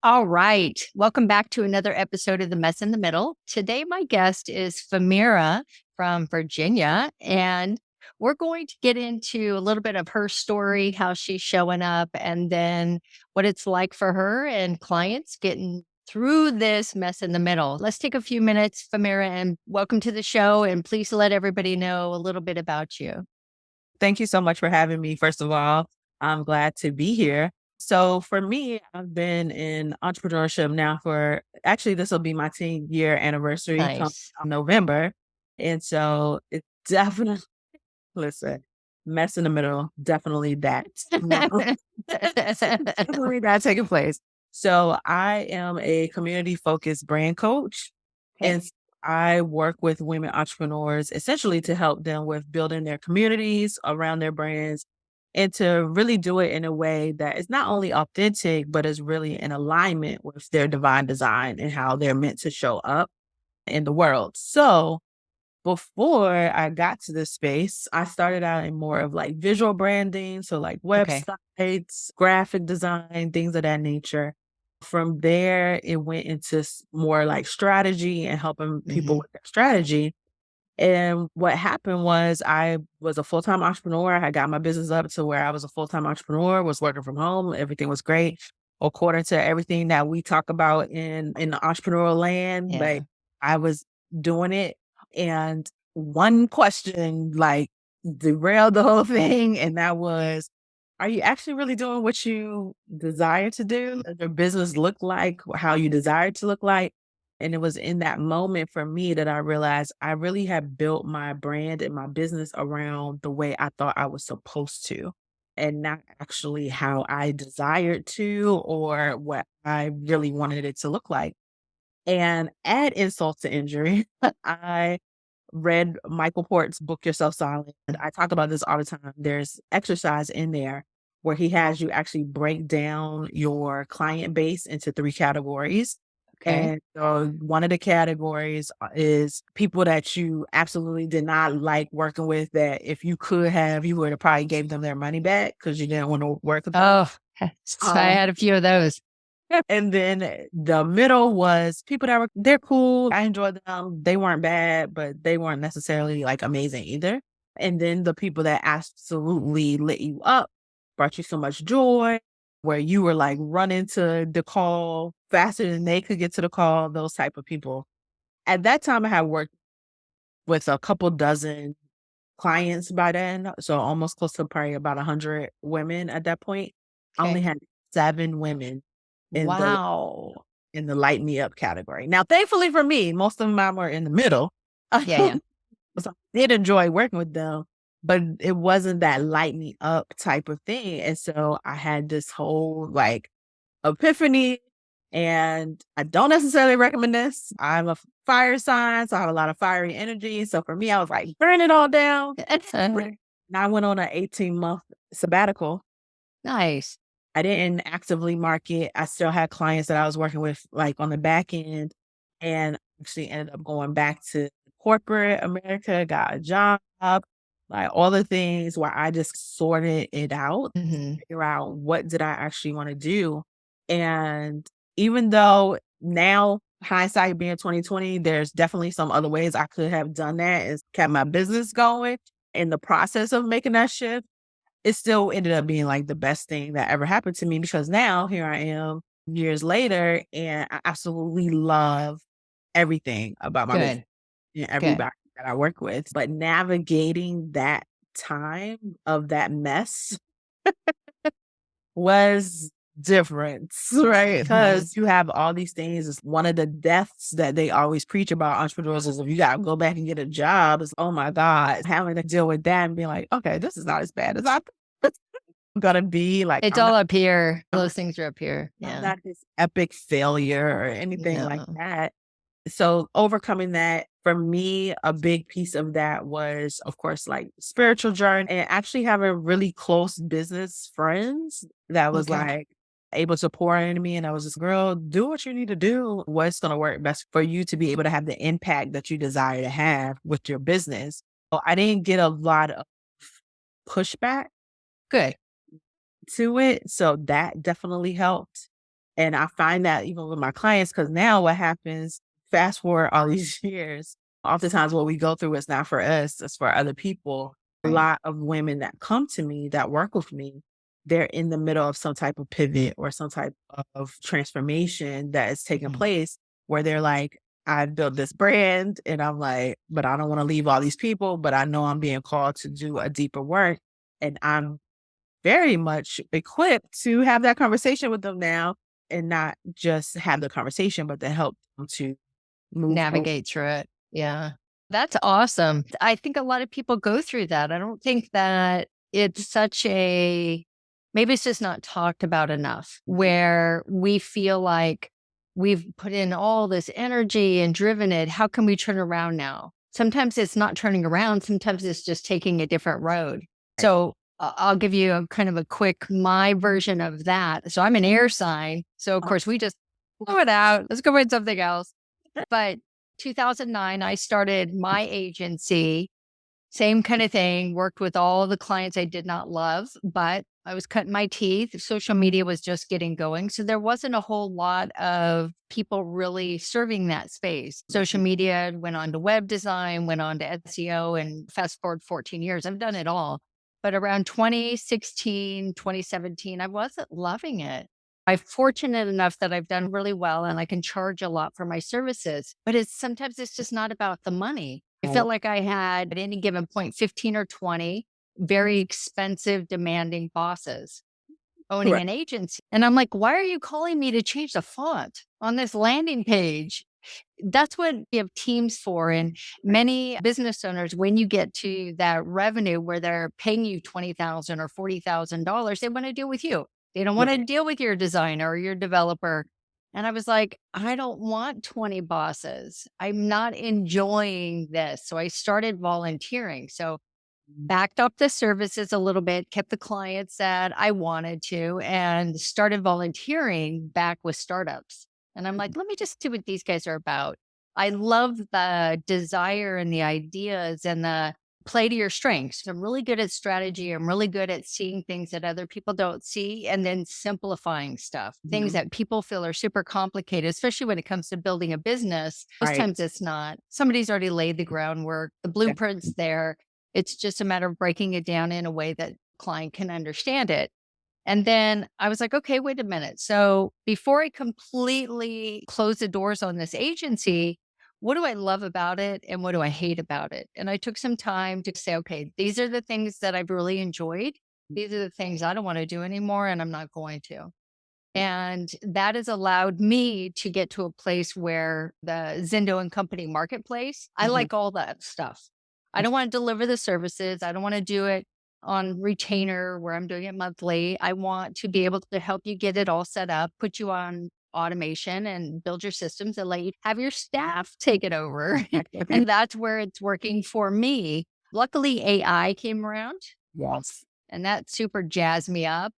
All right. Welcome back to another episode of The Mess in the Middle. Today, my guest is Famira from Virginia, and we're going to get into a little bit of her story, how she's showing up, and then what it's like for her and clients getting through this mess in the middle. Let's take a few minutes, Famira, and welcome to the show. And please let everybody know a little bit about you. Thank you so much for having me. First of all, I'm glad to be here. So for me, I've been in entrepreneurship now for actually this will be my 10-year anniversary come Nice. November. And so it's definitely listen, mess in the middle, definitely that. Definitely that taking place. So I am a community focused brand coach. Okay. And I work with women entrepreneurs essentially to help them with building their communities around their brands and to really do it in a way that is not only authentic, but is really in alignment with their divine design and how they're meant to show up in the world. So before I got to this space, I started out in more of like visual branding. So like Okay. websites, graphic design, things of that nature. From there, it went into more like strategy and helping people Hmm. with their strategy. And what happened was I was a full-time entrepreneur. I got my business up to where I was a full-time entrepreneur, was working from home. Everything was great. According to everything that we talk about in the entrepreneurial land, Yeah. like I was doing it. And one question like derailed the whole thing. And that was, are you actually really doing what you desire to do? Does your business look like how you desire it to look like? And it was in that moment for me that I realized I really had built my brand and my business around the way I thought I was supposed to, and not actually how I desired to or what I really wanted it to look like. And add insult to injury, I read Michael Port's book, Yourself Solid. I talk about this all the time. There's exercise in there where he has you actually break down your client base into three categories. Okay. And one of the categories is people that you absolutely did not like working with, that if you could have, you would have probably gave them their money back because you didn't want to work with them. Oh, so I Um, had a few of those. and then the middle was people that they're cool. I enjoyed them. They weren't bad, but they weren't necessarily like amazing either. And then the people that absolutely lit you up, brought you so much joy, where you were like running to the call faster than they could get to the call, those type of people. At that time, I had worked with a couple dozen clients by then. So almost close to probably about 100 women at that point. I only Okay. had 7 women in Wow. the light me up category. Now, thankfully for me, most of them were in the middle. Yeah, yeah. So I did enjoy working with them, but it wasn't that light me up type of thing. And so I had this whole like epiphany, and I don't necessarily recommend this. I'm a fire sign, so I have a lot of fiery energy. So for me, I was like, burn it all down. And I went on an 18-month sabbatical. Nice. I didn't actively market. I still had clients that I was working with like on the back end, and actually ended up going back to corporate America, got a job, like all the things where I just sorted it out, Hmm. figure out what did I actually want to do. And even though now hindsight being 2020, there's definitely some other ways I could have done that and kept my business going in the process of making that shift, it still ended up being like the best thing that ever happened to me because now here I am years later and I absolutely love everything about my business Good. and Good. everybody that I work with. But navigating that time of that mess was different, right? Hmm. Because you have all these things. It's one of the deaths that they always preach about entrepreneurs is if you got to go back and get a job. It's, oh my God, having to deal with that and being like, okay, this is not as bad as I thought I'm gonna be. Like, It's all up here. Those things are up here. I'm Yeah. not this epic failure or anything like No. that. So overcoming that for me, a big piece of that was, of course, like spiritual journey and actually having really close business friends that was Okay. like able to pour into me. And I was just, girl, do what you need to do. What's going to work best for you to be able to have the impact that you desire to have with your business. So I didn't get a lot of pushback Good. to it. So that definitely helped. And I find that even with my clients, because now what happens, fast forward all these years, oftentimes what we go through is not for us, it's for other people. A Right. lot of women that come to me that work with me, they're in the middle of some type of pivot or some type of transformation that is taking Mhm. place where they're like, I built this brand and I'm like, but I don't want to leave all these people, but I know I'm being called to do a deeper work. And I'm very much equipped to have that conversation with them now and not just have the conversation, but to help them to move forward. Navigate through it. Yeah. That's awesome. I think a lot of people go through that. I don't think that it's such a maybe it's just not talked about enough where we feel like we've put in all this energy and driven it. How can we turn around now? Sometimes it's not turning around, sometimes it's just taking a different road. Right. So I'll give you a kind of a quick my version of that. So I'm an air sign. So of Uh, course we just throw it out. Let's go find something else. But 2009, I started my agency. Same kind of thing, worked with all the clients I did not love, but I was cutting my teeth. Social media was just getting going. So there wasn't a whole lot of people really serving that space. Social media went on to web design, went on to SEO, and fast forward 14 years, I've done it all. But around 2016, 2017, I wasn't loving it. I'm fortunate enough that I've done really well and I can charge a lot for my services, but sometimes it's just not about the money. I right. felt like I had at any given point 15 or 20 very expensive, demanding bosses owning Right. an agency. And I'm like, why are you calling me to change the font on this landing page? That's what we have teams for. And many business owners, when you get to that revenue where they're paying you $20,000 or $40,000, they want to deal with you. They don't want to Right. deal with your designer or your developer. And I was like, I don't want 20 bosses. I'm not enjoying this. So I started volunteering. So backed up the services a little bit, kept the clients that I wanted to, and started volunteering back with startups. And I'm like, let me just see what these guys are about. I love the desire and the ideas and the play to your strengths. I'm really good at strategy. I'm really good at seeing things that other people don't see and then simplifying stuff, things Mhm. that people feel are super complicated, especially when it comes to building a business. Most Right. times it's not. Somebody's already laid the groundwork, the Yeah. blueprint's there. It's just a matter of breaking it down in a way that client can understand it. And then I was like, okay, wait a minute. So before I completely close the doors on this agency, what do I love about it and what do I hate about it? And I took some time to say, okay, these are the things that I've really enjoyed. These are the things I don't want to do anymore and I'm not going to. And that has allowed me to get to a place where the Zindo and Company marketplace, I Mhm. like all that stuff. I don't want to deliver the services. I don't want to do it on retainer where I'm doing it monthly. I want to be able to help you get it all set up, put you on automation and build your systems and let you have your staff take it over. And that's where it's working for me. Luckily, AI came around Yes. and that super jazzed me up.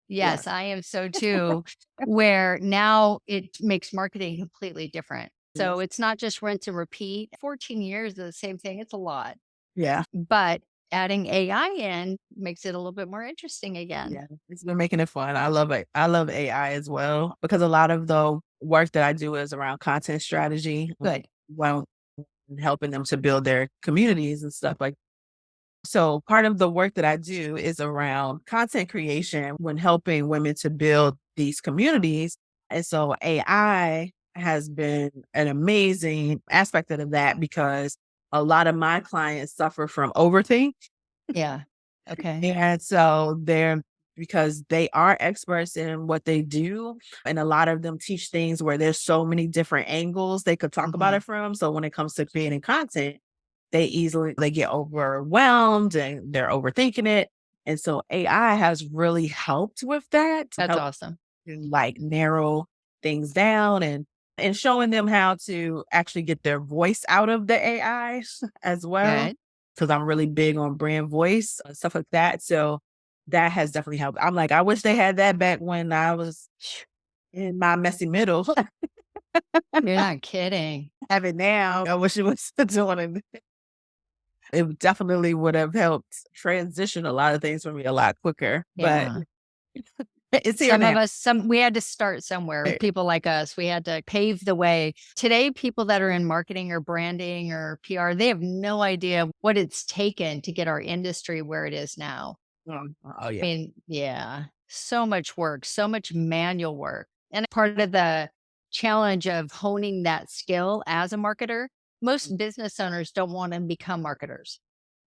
Yeah. Yes, I am so too, where now it makes marketing completely different. So Yes. it's not just rinse and repeat. 14 years of the same thing, it's a lot. Yeah. But adding AI in makes it a little bit more interesting again. Yeah. It's been making it fun. I love it. I love AI as well because a lot of the work that I do is around content strategy, Good. well, helping them to build their communities and stuff like. So part of the work that I do is around content creation when helping women to build these communities. And so AI has been an amazing aspect of that because a lot of my clients suffer from overthink. Yeah. Okay. And so they're because they are experts in what they do. And a lot of them teach things where there's so many different angles they could talk about Hmm. it from. So when it comes to creating content, they get overwhelmed and they're overthinking it. And so AI has really helped with that to That's help awesome. to like narrow things down and showing them how to actually get their voice out of the AI as well. Good. Cause I'm really big on brand voice and stuff like that. So that has definitely helped. I'm like, I wish they had that back when I was in my messy middle. You're not kidding. Have it now. I wish it was doing it. It definitely would have helped transition a lot of things for me a lot quicker, but Yeah. It's here Some of now. us, we had to start somewhere with Right. people like us. We had to pave the way. Today, people that are in marketing or branding or PR, they have no idea what it's taken to get our industry where it is now. Oh, I yeah. mean, yeah, so much work, so much manual work. And part of the challenge of honing that skill as a marketer, most business owners don't want to become marketers.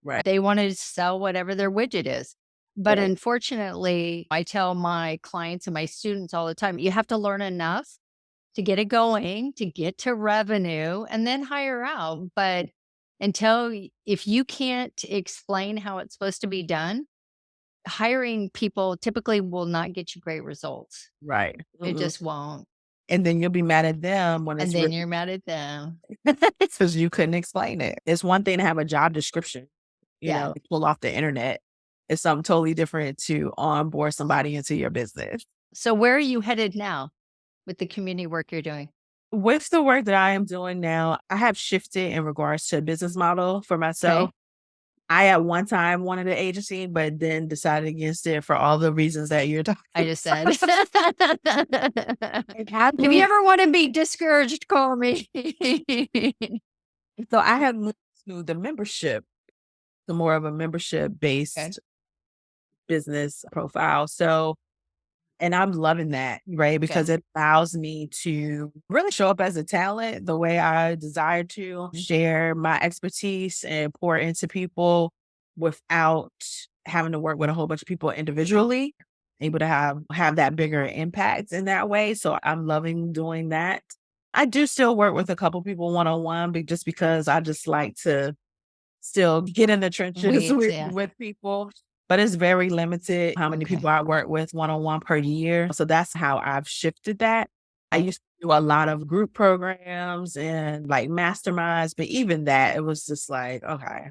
Right. They want to sell whatever their widget is. But Right. unfortunately, I tell my clients and my students all the time, you have to learn enough to get it going, to get to revenue, and then hire out. But if you can't explain how it's supposed to be done, hiring people typically will not get you great results. Right. It Mm-mm. just won't. And then you'll be mad at them when And it's then really you're mad at them. because you couldn't explain it. It's one thing to have a job description, Yeah. pull off the internet. It's something totally different to onboard somebody into your business. So where are you headed now with the community work you're doing? With the work that I am doing now, I have shifted in regards to business model for myself. Okay. I at one time wanted an agency, but then decided against it for all the reasons that you're talking I just said. It had If you me. ever want to be discouraged, call me. So I have moved to the membership, the more of a membership Okay. based business profile. So and I'm loving that, right? Because Okay. it allows me to really show up as a talent the way I desire to, share my expertise and pour into people without having to work with a whole bunch of people individually, able to have that bigger impact in that way. So I'm loving doing that. I do still work with a couple people one on one, but just because I just like to still get in the trenches Weeds, yeah. with people, but it's very limited how many Okay. people I work with one-on-one per year. So that's how I've shifted that. I Okay. used to do a lot of group programs and like masterminds, but even that, it was just like, okay,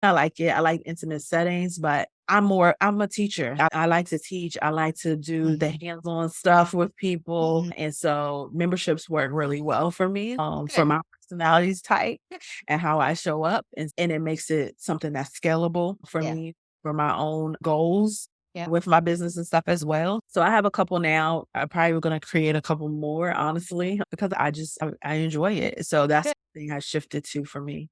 I like it. I like intimate settings, but I'm a teacher. I like to teach. I like to do the Mhm. hands-on stuff with people. Mhm. And so memberships work really well for me, for Good. my personality's type and how I show up. And it makes it something that's scalable for Yeah. me for my own goals Yeah. with my business and stuff as well. So I have a couple now. I'm probably going to create a couple more, honestly, because I enjoy it. So that's Good. the thing I shifted to for me.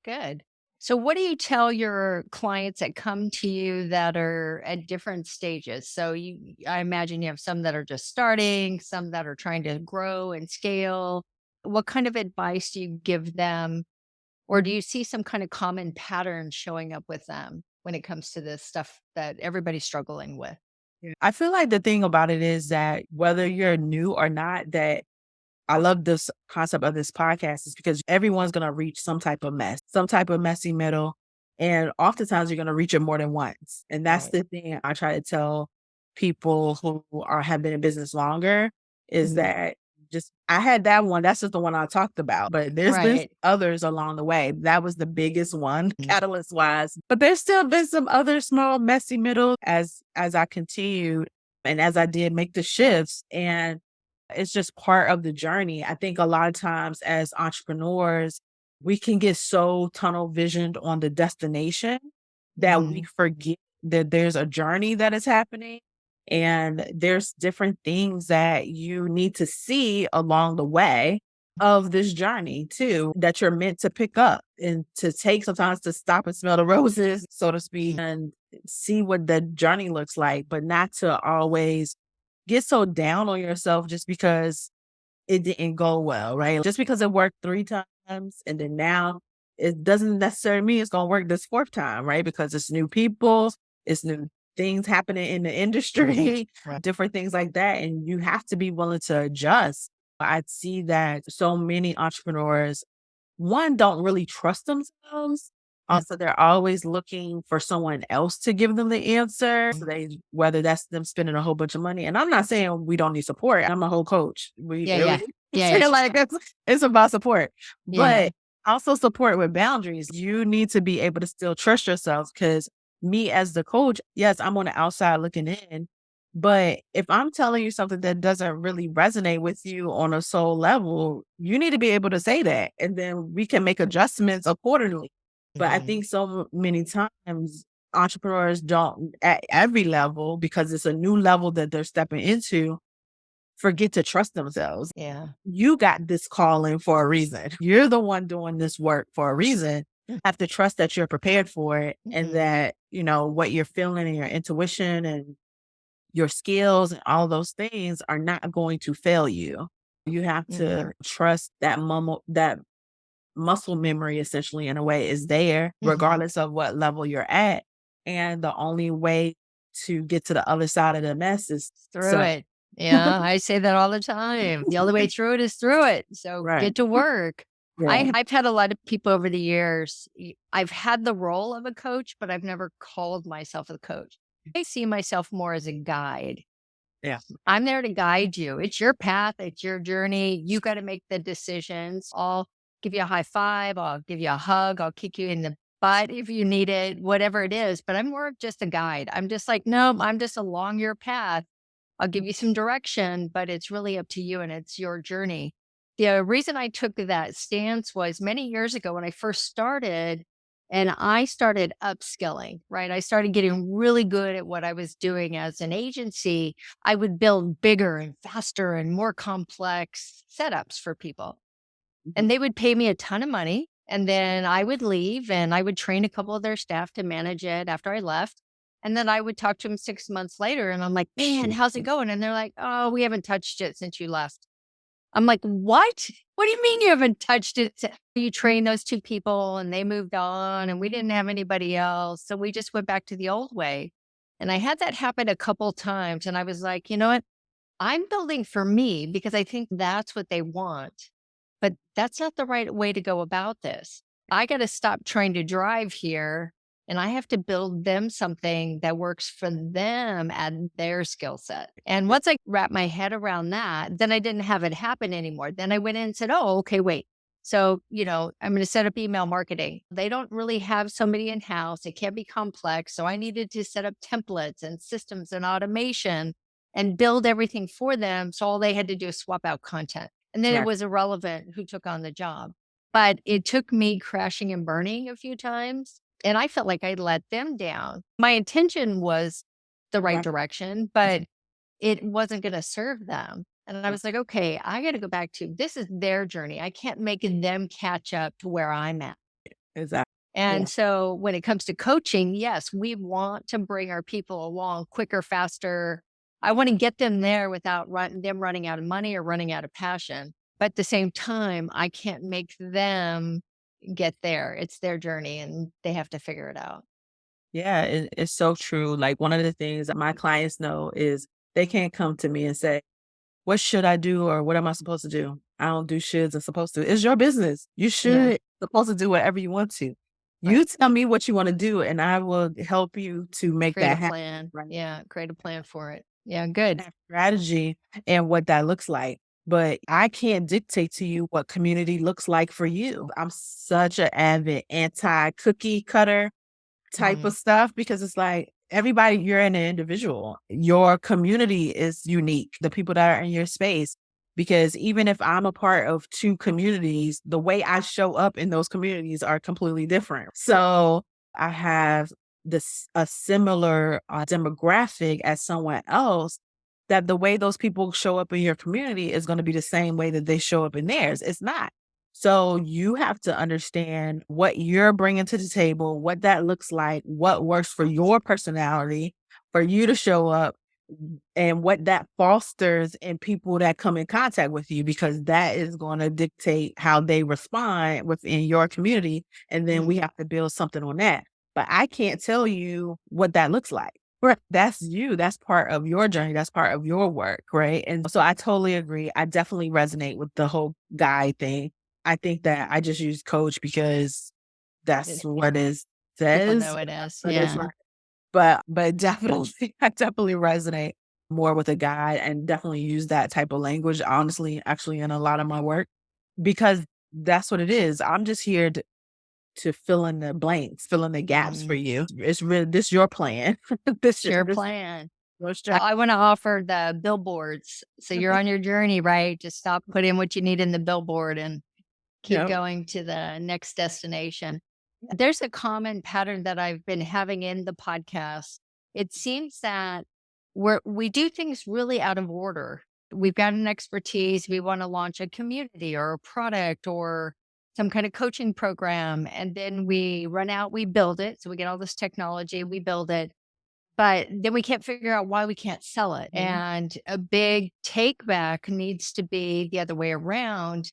Good. So what do you tell your clients that come to you that are at different stages? So I imagine you have some that are just starting, some that are trying to grow and scale. What kind of advice do you give them? Or do you see some kind of common pattern showing up with them when it comes to this stuff that everybody's struggling with? Yeah. I feel like the thing about it is that whether you're new or not, that I love this concept of this podcast is because everyone's going to reach some type of mess, some type of messy middle. And oftentimes you're going to reach it more than once. And that's Right. the thing I try to tell people who have been in business longer is Mhm. that just, I had that one. That's just the one I talked about, but there's been Right. others along the way. That was the biggest one Mhm. catalyst wise, but there's still been some other small messy middle as I continued and as I did make the shifts. And it's just part of the journey. I think a lot of times as entrepreneurs, we can get so tunnel visioned on the destination that we Mhm. forget that there's a journey that is happening and there's different things that you need to see along the way of this journey too that you're meant to pick up and to take sometimes to stop and smell the roses, so to speak, and see what the journey looks like, but not to always get so down on yourself just because it didn't go well, right? Just because it worked 3 times and then now it doesn't necessarily mean it's gonna work this 4th time, right? Because it's new people, it's new things happening in the industry, Right. different things like that, and you have to be willing to adjust. I see that so many entrepreneurs one, don't really trust themselves. Mm. Also, they're always looking for someone else to give them the answer. So whether that's them spending a whole bunch of money. And I'm not saying we don't need support. I'm a whole coach. We Yeah. Yeah. Yeah. Yeah. feel like it's about support, Yeah. but also support with boundaries. You need to be able to still trust yourself because me as the coach, yes, I'm on the outside looking in, but if I'm telling you something that doesn't really resonate with you on a soul level, you need to be able to say that. And then we can make adjustments accordingly. But I Mhm. think so many times entrepreneurs don't, at every level, because it's a new level that they're stepping into, forget to trust themselves. Yeah. You got this calling for a reason. You're the one doing this work for a reason. You have to trust that you're prepared for it, and Mhm. that, what you're feeling and your intuition and your skills and all those things are not going to fail you. You have Mhm. to trust that muscle memory, essentially, in a way, is there Mhm. regardless of what level you're at. And the only way to get to the other side of the mess is Through so it. Yeah, I say that all the time. The only way through it is through it. So right. get to work. Yeah. I've had a lot of people over the years. I've had the role of a coach, but I've never called myself a coach. I see myself more as a guide. Yeah. I'm there to guide you. It's your path, it's your journey. You got to make the decisions. I'll give you a high five, I'll give you a hug, I'll kick you in the butt if you need it, whatever it is. But I'm more of just a guide. I'm just like, no, I'm just along your path. I'll give you some direction, but it's really up to you and it's your journey. The reason I took that stance was many years ago when I first started and I started upskilling, right? I started getting really good at what I was doing as an agency. I would build bigger and faster and more complex setups for people. Mhm. And they would pay me a ton of money. And then I would leave and I would train a couple of their staff to manage it after I left. And then I would talk to them 6 months later and I'm like, man, how's it going? And they're like, oh, we haven't touched it since you left. I'm like, what? What do you mean you haven't touched it? You trained those two people and they moved on and we didn't have anybody else. So we just went back to the old way. And I had that happen a couple times. And I was like, you know what? I'm building for me because I think that's what they want. But that's not the right way to go about this. I got to stop trying to drive here and I have to build them something that works for them and their skill set. And once I wrapped my head around that, then I didn't have it happen anymore. Then I went in and said, oh, okay, wait. So, I'm going to set up email marketing. They don't really have somebody in house. It can't be complex. So I needed to set up templates and systems and automation and build everything for them. So all they had to do is swap out content. And then it Right. was irrelevant who took on the job. But it took me crashing and burning a few times. And I felt like I let them down. My intention was the right Right. direction, but it wasn't going to serve them. And I was like, okay, I got to go back to this is their journey. I can't make them catch up to where I'm at. Exactly. Yeah. And so when it comes to coaching, yes, we want to bring our people along quicker, faster. I want to get them there without them running out of money or running out of passion. But at the same time, I can't make them get there. It's their journey and they have to figure it out. Yeah, it's so true. Like, one of the things that my clients know is they can't come to me and say, what should I do or what am I supposed to do? I don't do shoulds and supposed to. It's your business. You Yeah, should supposed to do whatever you want to. right. You tell me what you want to do and I will help you to make Create a that happen. plan. Right. Yeah, create a plan for it. Yeah, good. Have strategy and what that looks like. But I can't dictate to you what community looks like for you. I'm such an avid anti cookie cutter type Mhm. of stuff, because it's like everybody, you're an individual. Your community is unique, the people that are in your space. Because even if I'm a part of two communities, the way I show up in those communities are completely different. So I have this a similar demographic as someone else, that the way those people show up in your community is going to be the same way that they show up in theirs. It's not. So you have to understand what you're bringing to the table, what that looks like, what works for your personality, for you to show up, and what that fosters in people that come in contact with you, because that is going to dictate how they respond within your community. And then we Mhm. have to build something on that. But I can't tell you what that looks like. Right. That's you. That's part of your journey. That's part of your work. Right. And so I totally agree. I definitely resonate with the whole guy thing. I think that I just use coach because that's It- what it People says. know it as. But it's Yeah. right. But definitely I definitely resonate more with a guy and definitely use that type of language, honestly, actually, in a lot of my work, because that's what it is. I'm just here to fill in the blanks, fill in the gaps for Mhm. you. It's really this your plan. It's your This plan. your I want to offer the billboards. So you're on your journey, right? Just stop, put in what you need in the billboard and keep Yep. going to the next destination. There's a common pattern that I've been having in the podcast. It seems that we do things really out of order. We've got an expertise. We want to launch a community or a product or some kind of coaching program. And then we run out, we build it. So we get all this technology, we build it, but then we can't figure out why we can't sell it. Mhm. And a big take back needs to be the other way around.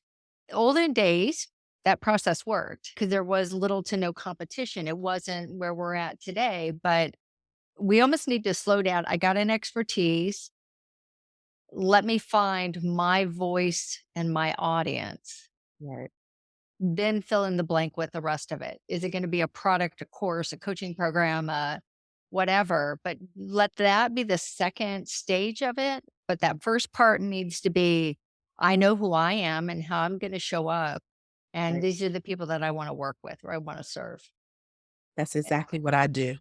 Olden days, that process worked because there was little to no competition. It wasn't where we're at today, but we almost need to slow down. I got an expertise. Let me find my voice and my audience, Right. then fill in the blank with the rest of it. Is it going to be a product, a course, a coaching program, whatever? But let that be the second stage of it. But that first part needs to be I know who I am and how I'm going to show up. And Right. these are the people that I want to work with or I want to serve. That's exactly what I do.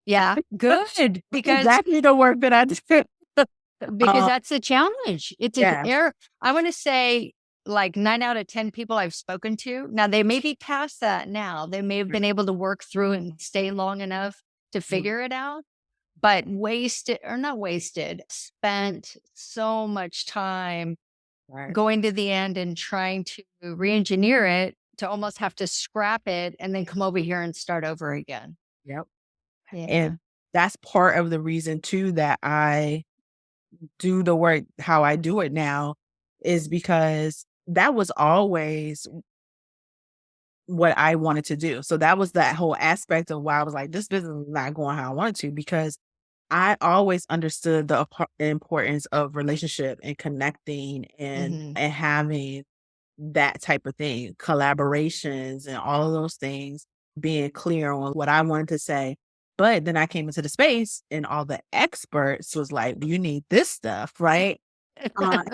Yeah, good. Because Exactly the work that I do. Because Uh, that's the challenge. It's an yeah. error. I want to say like 9 out of 10 people I've spoken to. Now they may be past that now. They may have been able to work through and stay long enough to Mhm. figure it out, but wasted or not wasted, spent so much time Right. going to the end and trying to re-engineer it to almost have to scrap it and then come over here and start over again. Yep. Yeah. And that's part of the reason too that I do the work how I do it now is because that was always what I wanted to do. So that was that whole aspect of why I was like, this business is not going how I wanted to because I always understood the importance of relationship and connecting Hmm. and having that type of thing, collaborations and all of those things, being clear on what I wanted to say. But then I came into the space and all the experts was like, you need this stuff, right?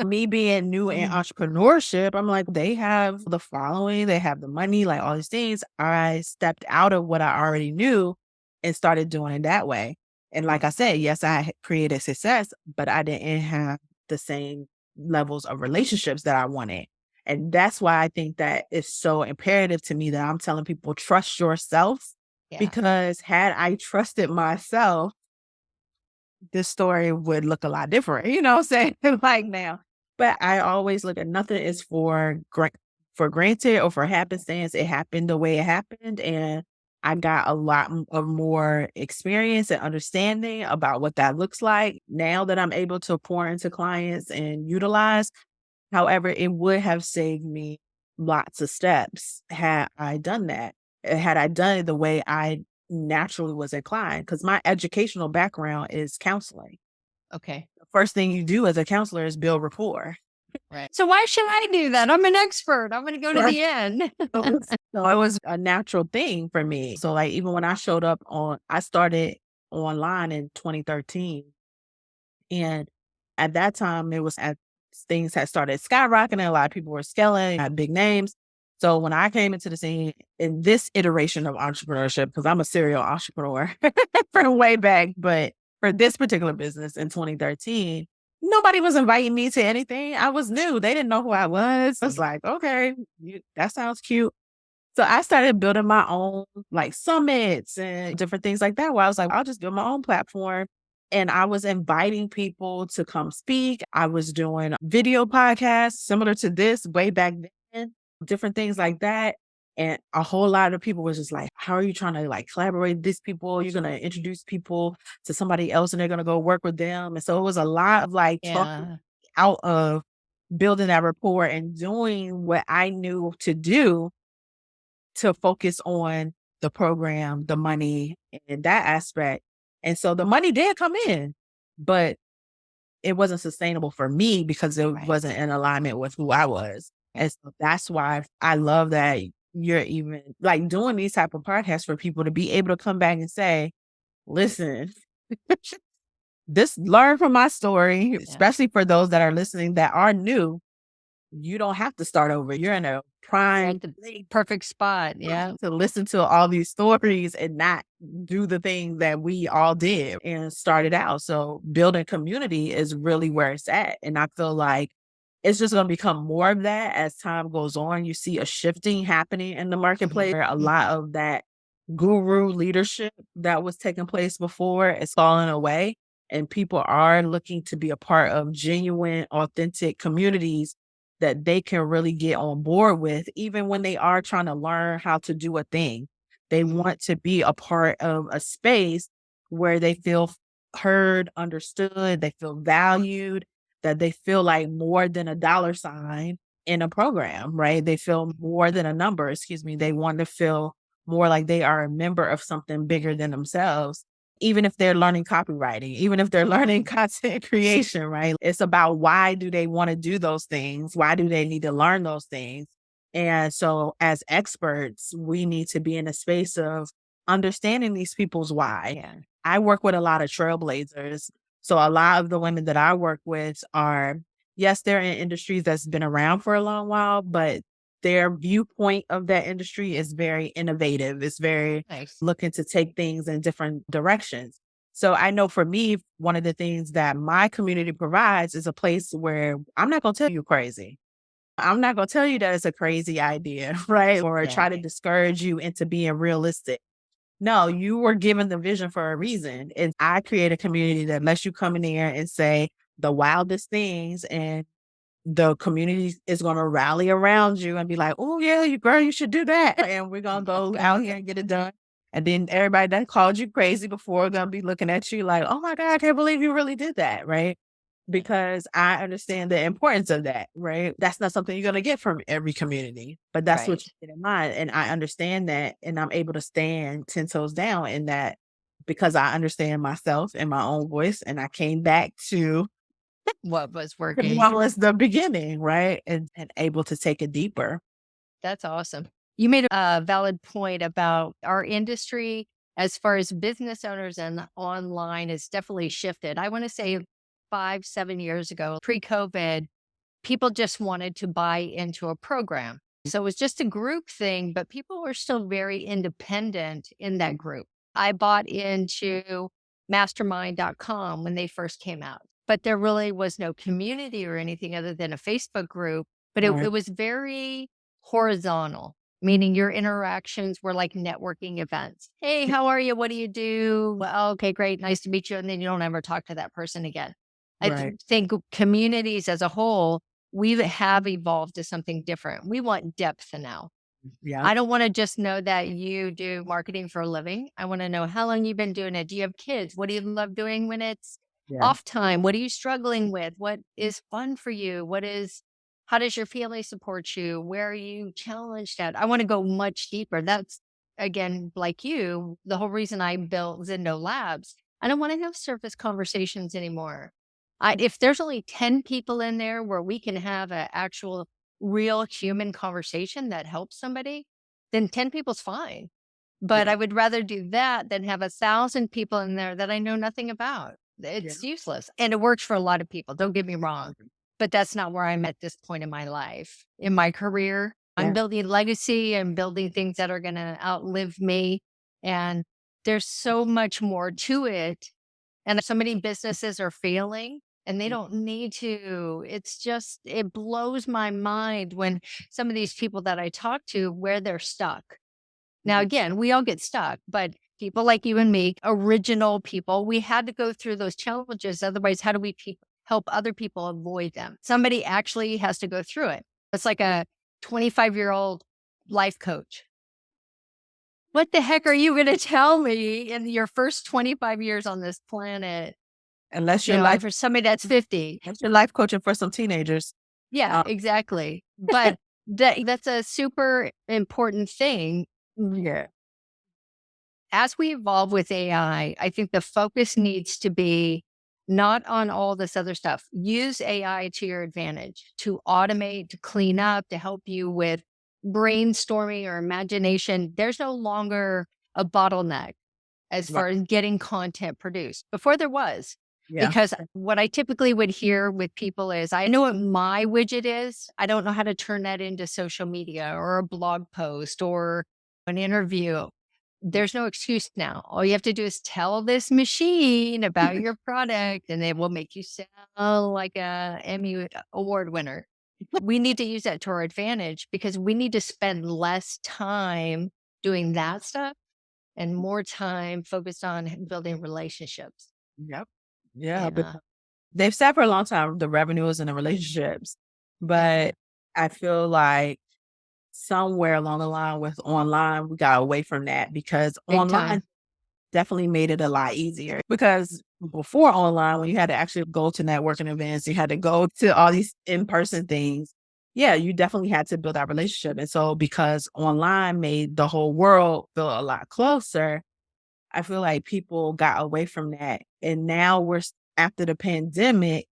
Me being new in entrepreneurship, I'm like, they have the following, they have the money, like all these things. I stepped out of what I already knew and started doing it that way. And like I said, yes, I had created success, but I didn't have the same levels of relationships that I wanted. And that's why I think that it's so imperative to me that I'm telling people trust yourself Yeah. because had I trusted myself, this story would look a lot different, you know what I'm saying? Like now. But I always look at nothing is for granted or for happenstance. It happened the way it happened. And I got a lot of more experience and understanding about what that looks like now that I'm able to pour into clients and utilize. However, it would have saved me lots of steps had I done that. Had I done it the way I naturally was inclined, because my educational background is counseling. Okay. The first thing you do as a counselor is build rapport. Right. So why should I do that? I'm an expert. I'm going to go to Right. the end. So it was a natural thing for me. So like even when I showed up I started online in 2013. And at that time, it was at things had started skyrocketing. A lot of people were scaling, had big names. So when I came into the scene in this iteration of entrepreneurship, because I'm a serial entrepreneur from way back, but for this particular business in 2013, nobody was inviting me to anything. I was new. They didn't know who I was. I was like, okay, that sounds cute. So I started building my own like summits and different things like that, where I was like, I'll just build my own platform. And I was inviting people to come speak. I was doing video podcasts similar to this way back then, different things like that. And a whole lot of people was just like, how are you trying to like collaborate with these people? You're going to introduce people to somebody else and they're going to go work with them. And so it was a lot of like talking Yeah. out of building that rapport and doing what I knew to do to focus on the program, the money, and that aspect. And so the money did come in, but it wasn't sustainable for me because it Right. wasn't in alignment with who I was. Right. And so that's why I love that you're even like doing these type of podcasts for people to be able to come back and say, listen, this learn from my story, Yeah. especially for those that are listening that are new. You don't have to start over. You're in a You're prime at the perfect spot. Yeah. to listen to all these stories and not do the thing that we all did and started out. So building community is really where it's at. And I feel like it's just going to become more of that as time goes on. You see a shifting happening in the marketplace where a lot of that guru leadership that was taking place before is falling away. And people are looking to be a part of genuine, authentic communities that they can really get on board with, even when they are trying to learn how to do a thing. They want to be a part of a space where they feel heard, understood, they feel valued, that they feel like more than a dollar sign in a program, right? They feel more than a number, excuse me. They want to feel more like they are a member of something bigger than themselves, even if they're learning copywriting, even if they're learning content creation, right? It's about why do they want to do those things? Why do they need to learn those things? And so as experts, we need to be in a space of understanding these people's why. Yeah. I work with a lot of trailblazers. So a lot of the women that I work with are, yes, they're in industries that's been around for a long while, but their viewpoint of that industry is very innovative. It's very Nice. looking to take things in different directions. So I know for me, one of the things that my community provides is a place where I'm not going to tell you crazy. I'm not going to tell you that it's a crazy idea, right? Or Yeah. try to discourage you into being realistic. No, you were given the vision for a reason. And I create a community that lets you come in there and say the wildest things, and the community is going to rally around you and be like, oh, yeah, you girl, you should do that. And we're going to go out here and get it done. And then everybody that called you crazy before going to be looking at you like, oh my God, I can't believe you really did that. Right. Because I understand the importance of that. Right. That's not something you're going to get from every community, but that's what Right. you get in mind. And I understand that. And I'm able to stand 10 toes down in that because I understand myself and my own voice. And I came back to What was working. well, it's the beginning, right? And able to take it deeper. That's awesome. You made a valid point about our industry as far as business owners and online has definitely shifted. I want to say 5, 7 years ago, pre COVID, people just wanted to buy into a program. So it was just a group thing, but people were still very independent in that group. I bought into mastermind.com when they first came out, but there really was no community or anything other than a Facebook group. But it Right. was very horizontal, meaning your interactions were like networking events. Hey, how are you? What do you do? Well, okay, great. Nice to meet you. And then you don't ever talk to that person again. Right. Think communities as a whole, we have evolved to something different. We want depth now. Yeah. I don't want to just know that you do marketing for a living. I want to know how long you've been doing it. Do you have kids? What do you love doing when it's Yeah. off time? What are you struggling with? What is fun for you? How does your family support you? Where are you challenged at? I want to go much deeper. That's again, like you, the whole reason I built Zindo Labs. I don't want to have surface conversations anymore. If there's only 10 people in there where we can have an actual real human conversation that helps somebody, then 10 people's fine. But Yeah. I would rather do that than have 1,000 people in there that I know nothing about. Yeah. It's useless. And it works for a lot of people. Don't get me wrong. But that's not where I'm at this point in my life. In my career, I'm Yeah. building legacy and building things that are going to outlive me. And there's so much more to it. And so many businesses are failing and they don't need to. It's just, it blows my mind when some of these people that I talk to, where they're stuck. Now, Mhm. again, we all get stuck, but people like you and me, original people, we had to go through those challenges. Otherwise, how do we help other people avoid them? Somebody actually has to go through it. It's like a 25-year-old life coach. What the heck are you going to tell me in your first 25 years on this planet? Unless You you're know, life, for somebody that's 50. unless you're life coaching for some teenagers. Yeah, Uh, exactly. But that's a super important thing. yeah. As we evolve with AI, I think the focus needs to be not on all this other stuff. Use AI to your advantage to automate, to clean up, to help you with brainstorming or imagination. There's no longer a bottleneck as Right. far as getting content produced. Before there was, Yeah. because what I typically would hear with people is, I know what my widget is. I don't know how to turn that into social media or a blog post or an interview. There's no excuse now. All you have to do is tell this machine about your product and it will make you sound like a Emmy Award winner. we need to use that to our advantage because we need to spend less time doing that stuff and more time focused on building relationships. Yep. Yeah, but Yeah. they've said for a long time the revenues and the relationships, Yeah. but I feel like somewhere along the line with online, we got away from that because Big online time. definitely made it a lot easier. Because before online, when you had to actually go to networking events, you had to go to all these in-person things. Yeah, you definitely had to build that relationship. And so because online made the whole world feel a lot closer, I feel like people got away from that. And now after the pandemic,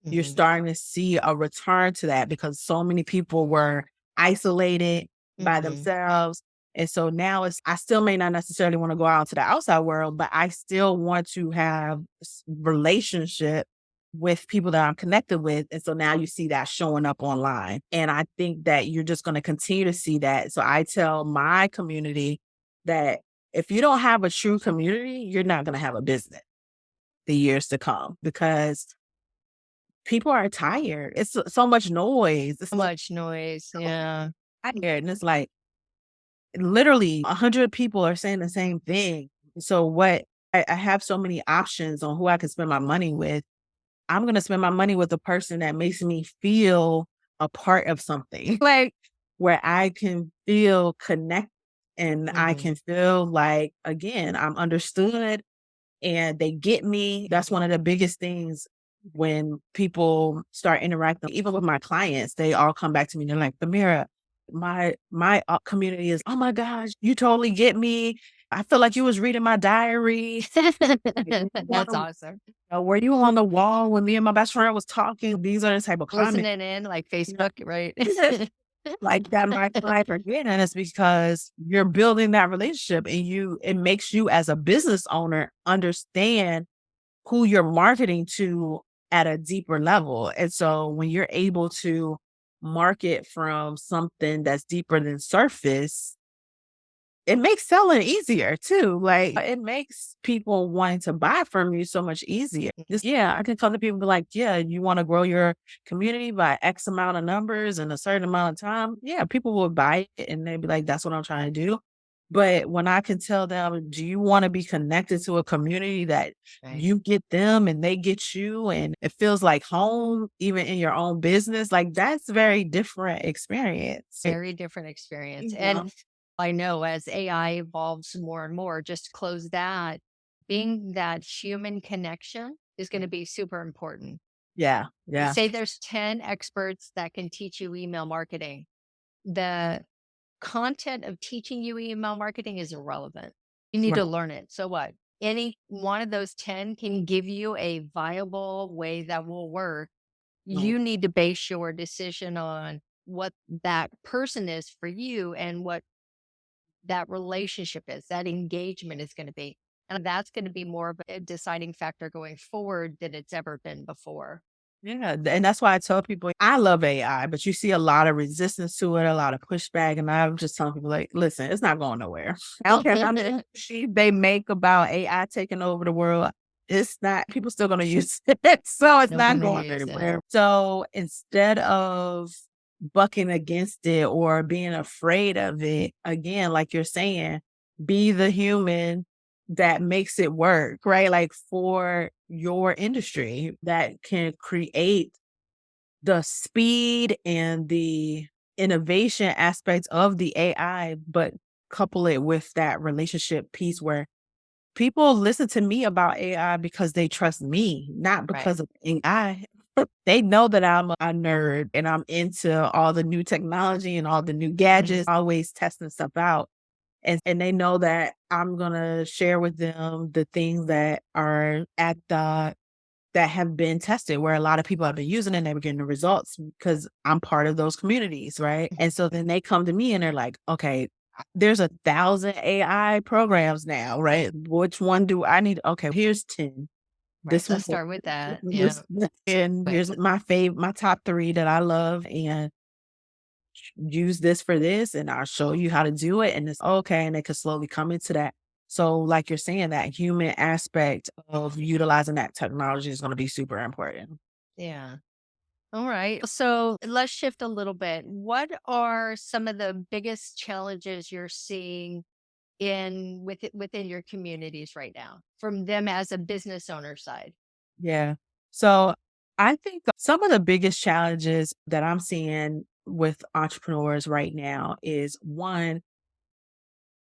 you're Mhm. starting to see a return to that because so many people were isolated by Mhm. themselves. And so now I still may not necessarily want to go out into the outside world, but I still want to have relationship with people that I'm connected with. And so now you see that showing up online. And I think that you're just going to continue to see that. So I tell my community that if you don't have a true community, you're not going to have a business the years to come because people are tired. It's so much noise. It's So much noise. Yeah. tired. And it's like literally 100 people are saying the same thing. So I have so many options on who I can spend my money with. I'm going to spend my money with the person that makes me feel a part of something, like where I can feel connected and I Mhm. can feel like, again, I'm understood and they get me. That's one of the biggest things when people start interacting, even with my clients, they all come back to me. They're like, Famira, my community is, oh my gosh, you totally get me. I feel like you was reading my diary. Like, That's awesome. were you on the wall when me and my best friend was talking? These are the type of comments. Listening in like Yeah. Facebook, right? Like that my client are getting, and it's because you're building that relationship and it makes you as a business owner understand who you're marketing to at a deeper level. And so when you're able to market from something that's deeper than surface, it makes selling easier too. Like it makes people wanting to buy from you so much easier. Yeah, I can come to people and be like, yeah, you want to grow your community by X amount of numbers in a certain amount of time. Yeah, people will buy it and they'd be like, that's what I'm trying to do. But when I can tell them, do you want to be connected to a community that Right. you get them and they get you and it feels like home, even in your own business? Like that's very different experience. Very different experience. You And know? I know as AI evolves more and more, just to close that, being that human connection is going to be super important. Yeah, yeah. Say there's 10 experts that can teach you email marketing. The content of teaching you email marketing is irrelevant. You need Right. to learn it. So what? Any one of those 10 can give you a viable way that will work. Right. You need to base your decision on what that person is for you and what that relationship is, that engagement is going to be. And that's going to be more of a deciding factor going forward than it's ever been before. Yeah, and that's why I tell people I love AI, but you see a lot of resistance to it, a lot of pushback, and I'm just telling people like, listen, it's not going nowhere. I don't care how many sheep they make about AI taking over the world. It's not. People still going to use it, so it's Still not gonna going use it. anywhere. So instead of bucking against it or being afraid of it, again, like you're saying, be the human that makes it work, right? Like for your industry that can create the speed and the innovation aspects of the AI, but couple it with that relationship piece where people listen to me about AI because they trust me, not Right. because of AI. They know that I'm a nerd and I'm into all the new technology and all the new Mhm. gadgets, always testing stuff out. And they know that I'm gonna share with them the things that are that have been tested where a lot of people have been using it and they were getting the results because I'm part of those communities, right? And so then they come to me and they're like, okay, there's 1,000 AI programs now, right? Which one do I need? Okay, here's 10. Right. This one, Let's start with that. Yeah. this, and here's my top three that I love, and use this for this and I'll show you how to do it. And it's okay. And they can slowly come into that. So, like you're saying, that human aspect of utilizing that technology is going to be super important. Yeah. All right. So let's shift a little bit. What are some of the biggest challenges you're seeing within your communities right now from them as a business owner side? Yeah. So I think some of the biggest challenges that I'm seeing with entrepreneurs right now is one,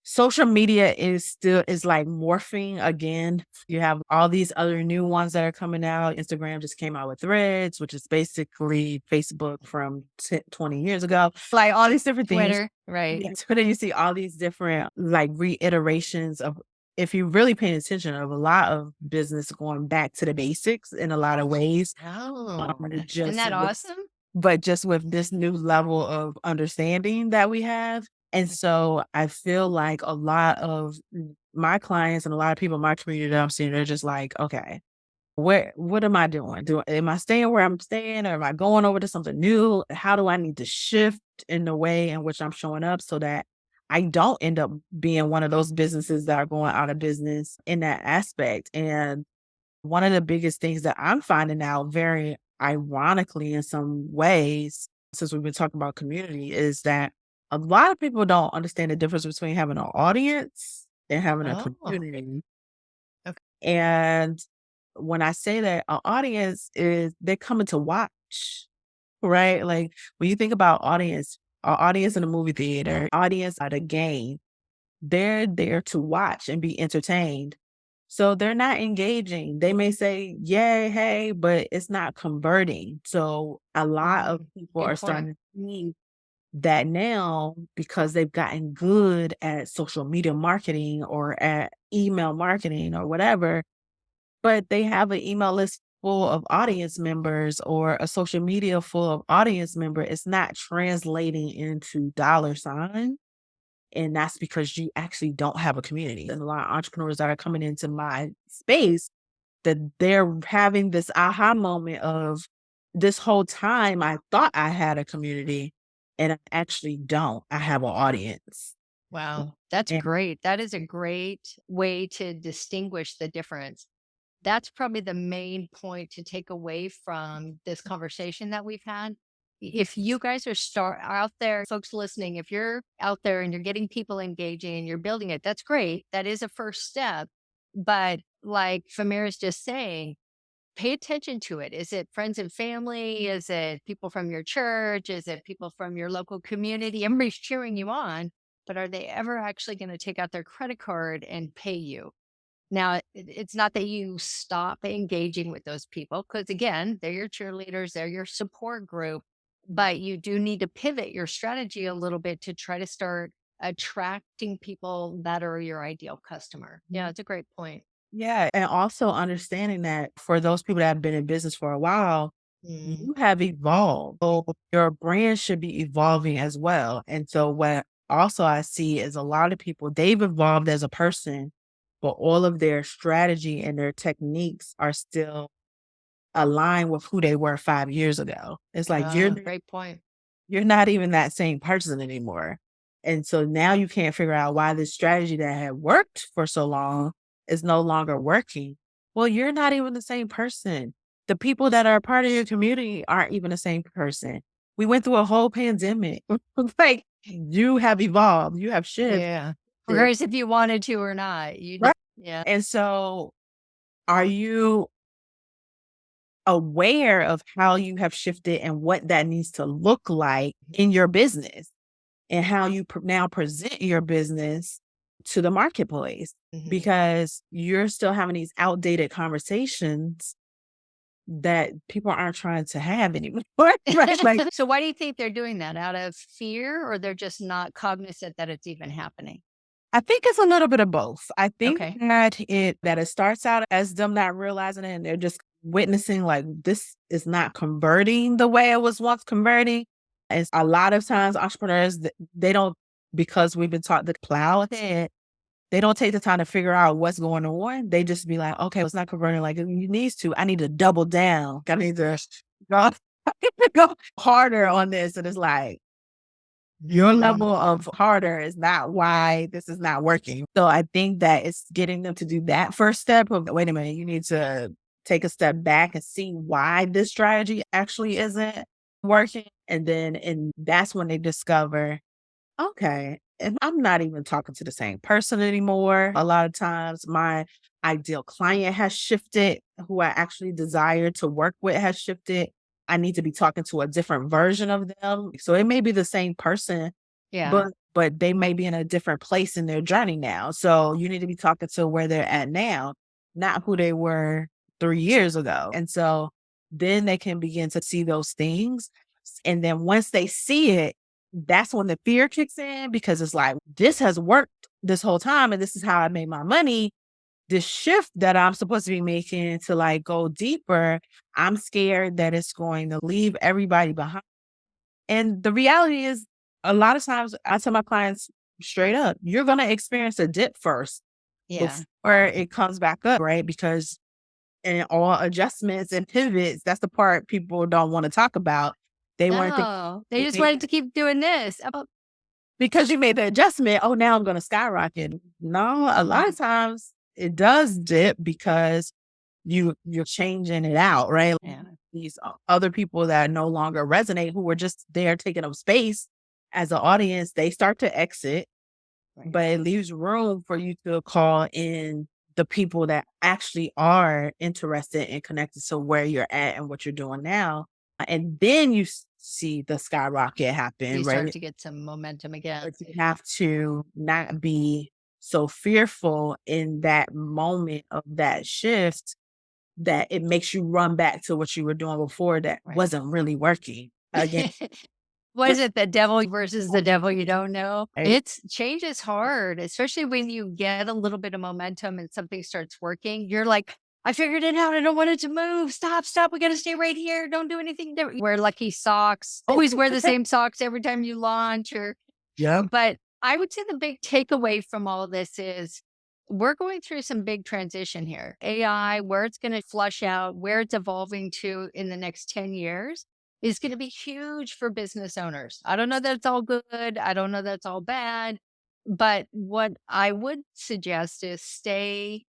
social media is like morphing again. You have all these other new ones that are coming out. Instagram just came out with Threads, which is basically Facebook from 20 years ago. Like all these different things. Twitter, right? Yeah, Twitter, you see all these different like reiterations of, if you're really paying attention, of a lot of business going back to the basics in a lot of ways. Oh, isn't Just that with awesome? but just with this new level of understanding that we have. And so I feel like a lot of my clients and a lot of people in my community that I'm seeing, they're just like, okay, what am I doing? Am I staying where I'm staying, or am I going over to something new? How do I need to shift in the way in which I'm showing up so that I don't end up being one of those businesses that are going out of business in that aspect? And one of the biggest things that I'm finding out, very ironically in some ways, since we've been talking about community, is that a lot of people don't understand the difference between having an audience and having a Oh, community. okay. And when I say that, an audience is they're coming to watch, right? Like when you think about audience, our audience in a movie theater, audience at a game, they're there to watch and be entertained. So they're not engaging. They may say, yay, hey, but it's not converting. So a lot of people Good are point. starting to see that now because they've gotten good at social media marketing or at email marketing or whatever, but they have an email list full of audience members or a social media full of audience member. It's not translating into dollar signs. And that's because you actually don't have a community. And a lot of entrepreneurs that are coming into my space, that they're having this aha moment of, this whole time I thought I had a community and I actually don't. I have an audience. Wow, that's And great. That is a great way to distinguish the difference. That's probably the main point to take away from this conversation that we've had. If you guys are out there, folks listening, if you're out there and you're getting people engaging and you're building it, that's great. That is a first step. But like Famira's just saying, pay attention to it. Is it friends and family? Is it people from your church? Is it people from your local community? Everybody's cheering you on, but are they ever actually going to take out their credit card and pay you? Now, it's not that you stop engaging with those people, because again, they're your cheerleaders, they're your support group, but you do need to pivot your strategy a little bit to try to start attracting people that are your ideal customer. Yeah, it's a great point. yeah, and also understanding that for those people that have been in business for a while, Mm. you have evolved. So your brand should be evolving as well. And so what also I see is a lot of people, they've evolved as a person, but all of their strategy and their techniques are still aligned with who they were 5 years ago. It's like Great point. you're not even that same person anymore. And so now you can't figure out why this strategy that had worked for so long is no longer working. Well, you're not even the same person. The people that are a part of your community aren't even the same person. We went through a whole pandemic. Like you have evolved, you have shifted. Yeah. Whereas if you wanted to or not, you Right. just, yeah. And so are you aware of how you have shifted and what that needs to look like in your business? And how you now present your business to the marketplace, Mhm. because you're still having these outdated conversations that people aren't trying to have anymore. Right? Like, So why do you think they're doing that? Out of fear, or they're just not cognizant that it's even happening? I think it's a little bit of both. I think Okay. that it starts out as them not realizing it and they're just witnessing like this is not converting the way it was once converting. And a lot of times entrepreneurs, they don't, because we've been taught to plow ahead. They don't take the time to figure out what's going on. They just be like, okay, it's not converting like it needs to. I need to double down. I need to go, I need to go harder on this. And it's like, your Mm. level of harder is not why this is not working. So I think that it's getting them to do that first step of, wait a minute, you need to take a step back and see why this strategy actually isn't working. And that's when they discover, okay, and I'm not even talking to the same person anymore. A lot of times my ideal client has shifted, who I actually desire to work with has shifted. I need to be talking to a different version of them. So it may be the same person, Yeah. but they may be in a different place in their journey now. So you need to be talking to where they're at now, not who they were 3 years ago. And so then they can begin to see those things. And then once they see it, that's when the fear kicks in, because it's like, this has worked this whole time and this is how I made my money. This shift that I'm supposed to be making to like go deeper, I'm scared that it's going to leave everybody behind. And the reality is, a lot of times I tell my clients straight up, you're going to experience a dip first Yeah. before it comes back up, right? Because in all adjustments and pivots, that's the part people don't want to talk about. They weren't No, they just thinking, wanted to keep doing this. Oh, because you made the adjustment, oh, now I'm going to skyrocket. No, a lot of times it does dip because you're changing it out, right? yeah. These other people that no longer resonate, who were just there taking up space as an audience, they start to exit, Right. but it leaves room for you to call in the people that actually are interested and connected to where you're at and what you're doing now. And then you see the skyrocket happen, You start right? to get some momentum again. But you have to not be so fearful in that moment of that shift that it makes you run back to what you were doing before that Right. wasn't really working. Again, What is it? The devil versus the devil you don't know? right? It's change is hard, especially when you get a little bit of momentum and something starts working. You're like, I figured it out. I don't want it to move. Stop, stop. We got to stay right here. Don't do anything different. Wear lucky socks. Always wear the same socks every time you launch. Yep. But I would say the big takeaway from all this is we're going through some big transition here. AI, where it's going to flush out, where it's evolving to in the next 10 years is going to be huge for business owners. I don't know that it's all good. I don't know that's all bad. But what I would suggest is stay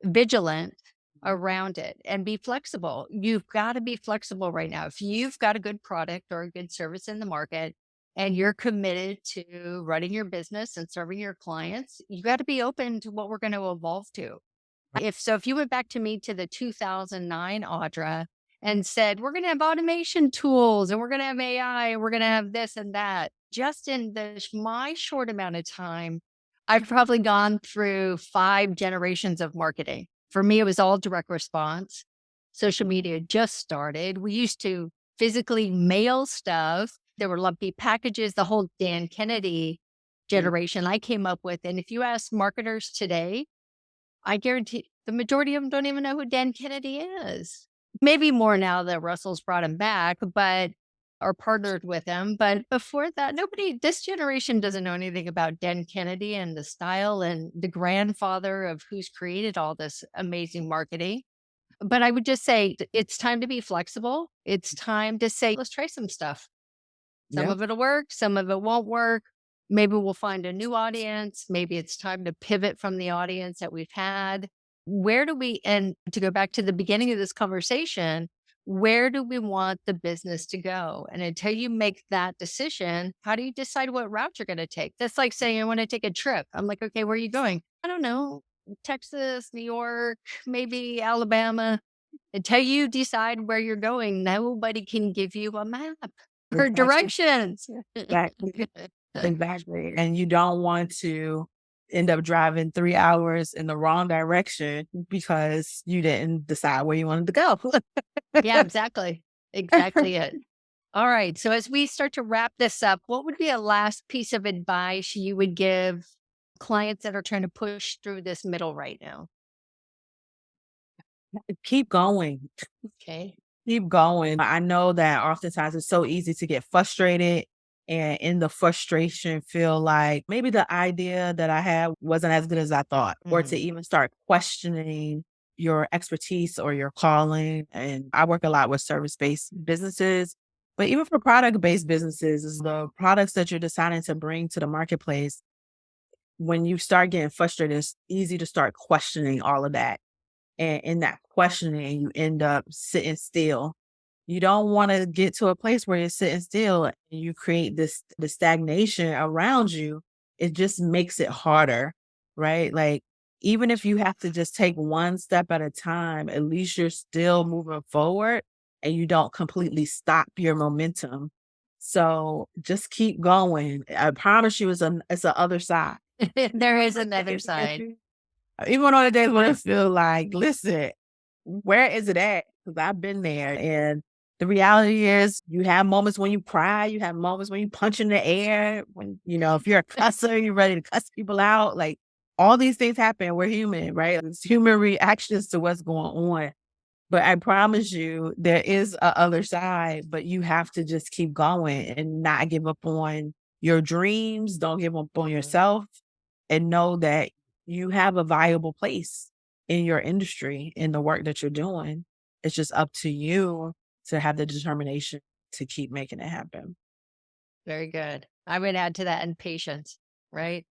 vigilant around it and be flexible. You've got to be flexible right now. If you've got a good product or a good service in the market and you're committed to running your business and serving your clients, you got to be open to what we're going to evolve to. If you went back to me to the 2009 Audra and said, we're going to have automation tools and we're going to have AI and we're going to have this and that, just in my short amount of time, I've probably gone through 5 generations of marketing. For me, it was all direct response. Social media just started. We used to physically mail stuff. There were lumpy packages, the whole Dan Kennedy generation I came up with. And if you ask marketers today, I guarantee the majority of them don't even know who Dan Kennedy is. Maybe more now that Russell's brought him back, but or partnered with him. But before that, this generation doesn't know anything about Dan Kennedy and the style and the grandfather of who's created all this amazing marketing. But I would just say it's time to be flexible. It's time to say, let's try some stuff. Some Yep. of it'll work, some of it won't work. Maybe we'll find a new audience. Maybe it's time to pivot from the audience that we've had. And to go back to the beginning of this conversation, where do we want the business to go? And until you make that decision, how do you decide what route you're going to take? That's like saying, I want to take a trip. I'm like, okay, where are you going? I don't know. Texas, New York, maybe Alabama. Until you decide where you're going, nobody can give you a map or Exactly. directions. Exactly. Exactly. And you don't want to end up driving 3 hours in the wrong direction because you didn't decide where you wanted to go. Yeah, exactly. Exactly it. All right. So as we start to wrap this up, what would be a last piece of advice you would give clients that are trying to push through this middle right now? Keep going. Okay. Keep going. I know that oftentimes it's so easy to get frustrated and in the frustration feel like maybe the idea that I had wasn't as good as I thought, or to Mm, even start questioning your expertise or your calling. And I work a lot with service-based businesses, but even for product-based businesses, is the products that you're deciding to bring to the marketplace. When you start getting frustrated, it's easy to start questioning all of that. And in that questioning, you end up sitting still. You don't want to get to a place where you're sitting still and you create the stagnation around you. It just makes it harder, right? Like even if you have to just take one step at a time, at least you're still moving forward and you don't completely stop your momentum. So just keep going. I promise you it's a other side. There is another side. Even on the days when I feel like, listen, where is it at? Because I've been there. And the reality is you have moments when you cry, you have moments when you punch in the air, when, if you're a cusser, you're ready to cuss people out. Like all these things happen. We're human, right? It's human reactions to what's going on. But I promise you, there is a other side, but you have to just keep going and not give up on your dreams. Don't give up on yourself and know that you have a viable place in your industry, in the work that you're doing. It's just up to you to have the determination to keep making it happen. Very good. I would add to that, and patience, right?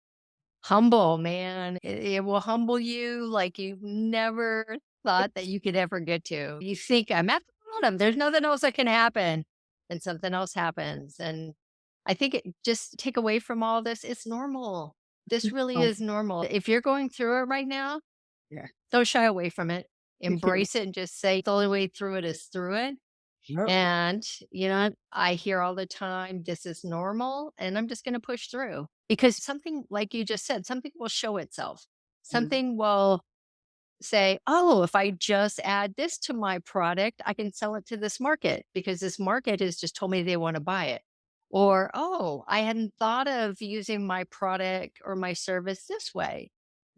Humble, man. It will humble you like you've never thought that you could ever get to. You think I'm at the bottom. There's nothing else that can happen. And something else happens. And I think it just take away from all this, it's normal. This really Oh, is normal. If you're going through it right now, yeah. don't shy away from it. Embrace it and just say the only way through it is through it. Yep. And, I hear all the time, this is normal, and I'm just going to push through because something, like you just said, something will show itself. Mhm. Something will say, oh, if I just add this to my product, I can sell it to this market because this market has just told me they want to buy it. Or, oh, I hadn't thought of using my product or my service this way.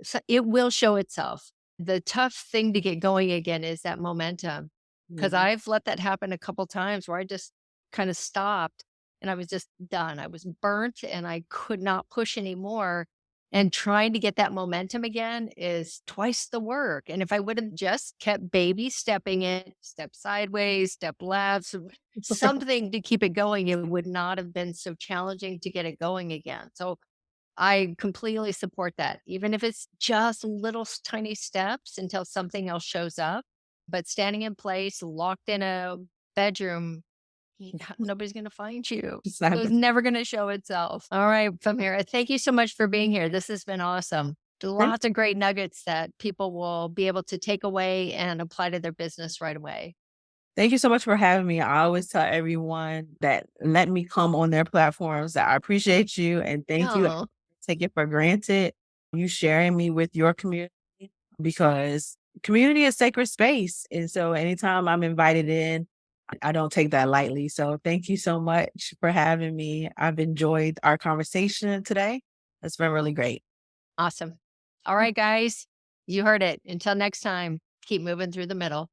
So it will show itself. The tough thing to get going again is that momentum. Because Mhm. I've let that happen a couple times where I just kind of stopped and I was just done. I was burnt and I could not push anymore. And trying to get that momentum again is twice the work. And if I would have just kept baby stepping it, step sideways, step left, something to keep it going, it would not have been so challenging to get it going again. So I completely support that, even if it's just little tiny steps until something else shows up. But standing in place, locked in a bedroom, nobody's going to find you. It's not So it's gonna- never going to show itself. All right, Famira, thank you so much for being here. This has been awesome. Thank Lots of great nuggets that people will be able to take away and apply to their business right away. thank you so much for having me. I always tell everyone that let me come on their platforms that I appreciate you and thank you. I Oh, take it for granted you sharing me with your community because community is sacred space. And so anytime I'm invited in, I don't take that lightly. So thank you so much for having me. I've enjoyed our conversation today. It's been really great. awesome. All right, guys, you heard it. Until next time, keep moving through the middle.